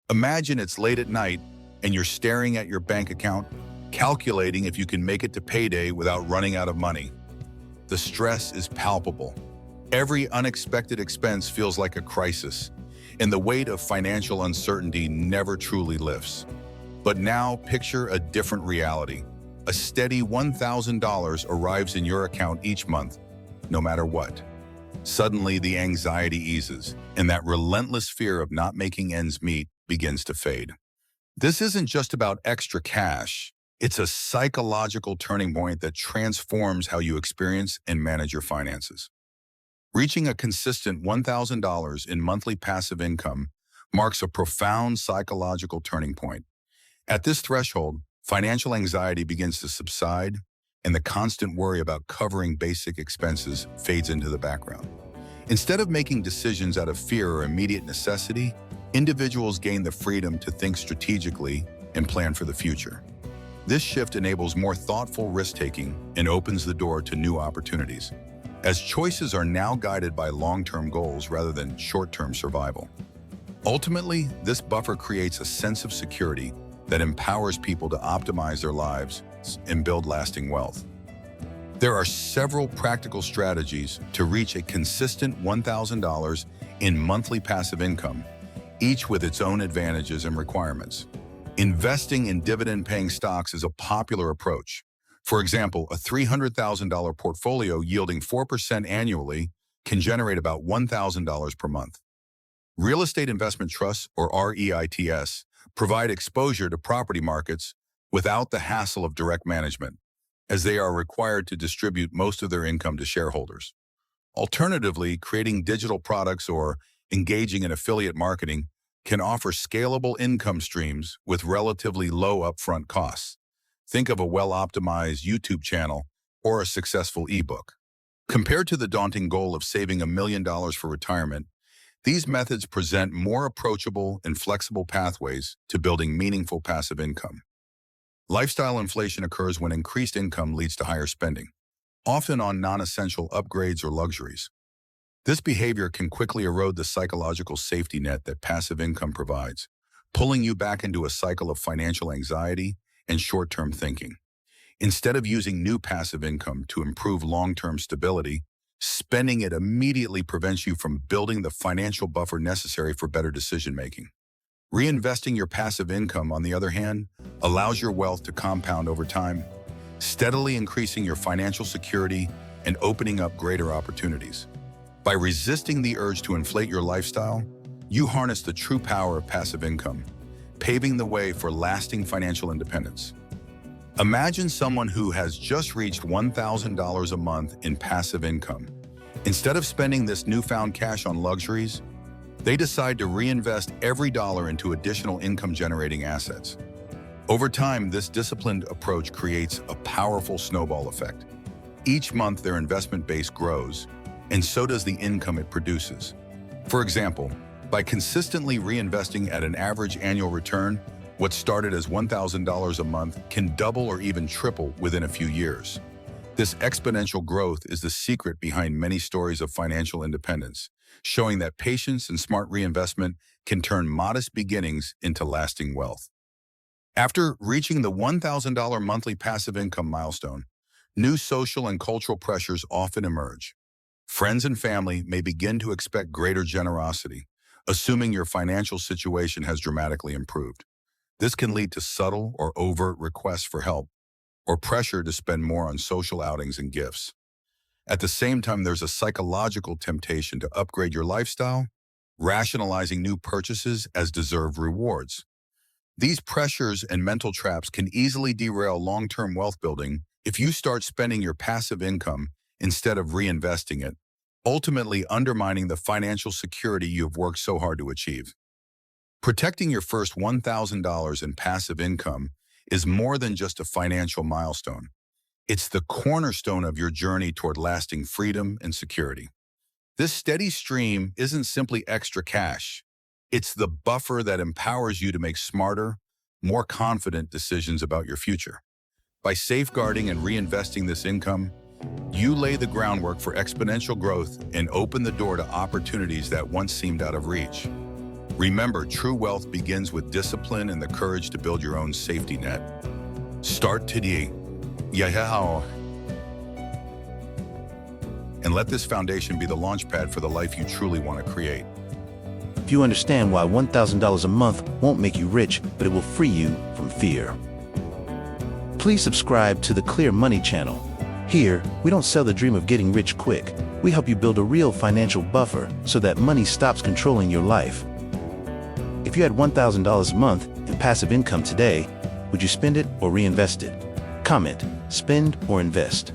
Imagine it's late at night and you're staring at your bank account, calculating if you can make it to payday without running out of money. The stress is palpable. Every unexpected expense feels like a crisis, and the weight of financial uncertainty never truly lifts. But now picture a different reality. A steady $1,000 arrives in your account each month, no matter what. Suddenly, the anxiety eases, and that relentless fear of not making ends meet begins to fade. This isn't just about extra cash. It's a psychological turning point that transforms how you experience and manage your finances. Reaching a consistent $1,000 in monthly passive income marks a profound psychological turning point. At this threshold, financial anxiety begins to subside, and the constant worry about covering basic expenses fades into the background. Instead of making decisions out of fear or immediate necessity, individuals gain the freedom to think strategically and plan for the future. This shift enables more thoughtful risk-taking and opens the door to new opportunities, as choices are now guided by long-term goals rather than short-term survival. Ultimately, this buffer creates a sense of security that empowers people to optimize their lives and build lasting wealth. There are several practical strategies to reach a consistent $1,000 in monthly passive income, each with its own advantages and requirements. Investing in dividend-paying stocks is a popular approach. For example, a $300,000 portfolio yielding 4% annually can generate about $1,000 per month. Real estate investment trusts, or REITs, provide exposure to property markets without the hassle of direct management, as they are required to distribute most of their income to shareholders. Alternatively, creating digital products or engaging in affiliate marketing can offer scalable income streams with relatively low upfront costs. Think of a well-optimized YouTube channel or a successful ebook. Compared to the daunting goal of saving $1 million for retirement, these methods present more approachable and flexible pathways to building meaningful passive income. Lifestyle inflation occurs when increased income leads to higher spending, often on non-essential upgrades or luxuries. This behavior can quickly erode the psychological safety net that passive income provides, pulling you back into a cycle of financial anxiety and short-term thinking. Instead of using new passive income to improve long-term stability, spending it immediately prevents you from building the financial buffer necessary for better decision-making. Reinvesting your passive income, on the other hand, allows your wealth to compound over time, steadily increasing your financial security and opening up greater opportunities. By resisting the urge to inflate your lifestyle, you harness the true power of passive income, paving the way for lasting financial independence. Imagine someone who has just reached $1,000 a month in passive income. Instead of spending this newfound cash on luxuries, they decide to reinvest every dollar into additional income-generating assets. Over time, this disciplined approach creates a powerful snowball effect. Each month, their investment base grows, and so does the income it produces. For example, by consistently reinvesting at an average annual return, what started as $1,000 a month can double or even triple within a few years. This exponential growth is the secret behind many stories of financial independence, showing that patience and smart reinvestment can turn modest beginnings into lasting wealth. After reaching the $1,000 monthly passive income milestone, new social and cultural pressures often emerge. Friends and family may begin to expect greater generosity, assuming your financial situation has dramatically improved. This can lead to subtle or overt requests for help, or pressure to spend more on social outings and gifts. At the same time, there's a psychological temptation to upgrade your lifestyle, rationalizing new purchases as deserved rewards. These pressures and mental traps can easily derail long-term wealth building if you start spending your passive income instead of reinvesting it, ultimately undermining the financial security you have worked so hard to achieve. Protecting your first $1,000 in passive income is more than just a financial milestone. It's the cornerstone of your journey toward lasting freedom and security. This steady stream isn't simply extra cash. It's the buffer that empowers you to make smarter, more confident decisions about your future. By safeguarding and reinvesting this income, you lay the groundwork for exponential growth and open the door to opportunities that once seemed out of reach. Remember, true wealth begins with discipline and the courage to build your own safety net. Start today. Yeah. And let this foundation be the launchpad for the life you truly want to create. If you understand why $1,000 a month won't make you rich, but it will free you from fear. Please subscribe to the Clear Money channel. Here, we don't sell the dream of getting rich quick. We help you build a real financial buffer so that money stops controlling your life. If you had $1,000 a month in passive income today, would you spend it or reinvest it? Comment, spend or invest.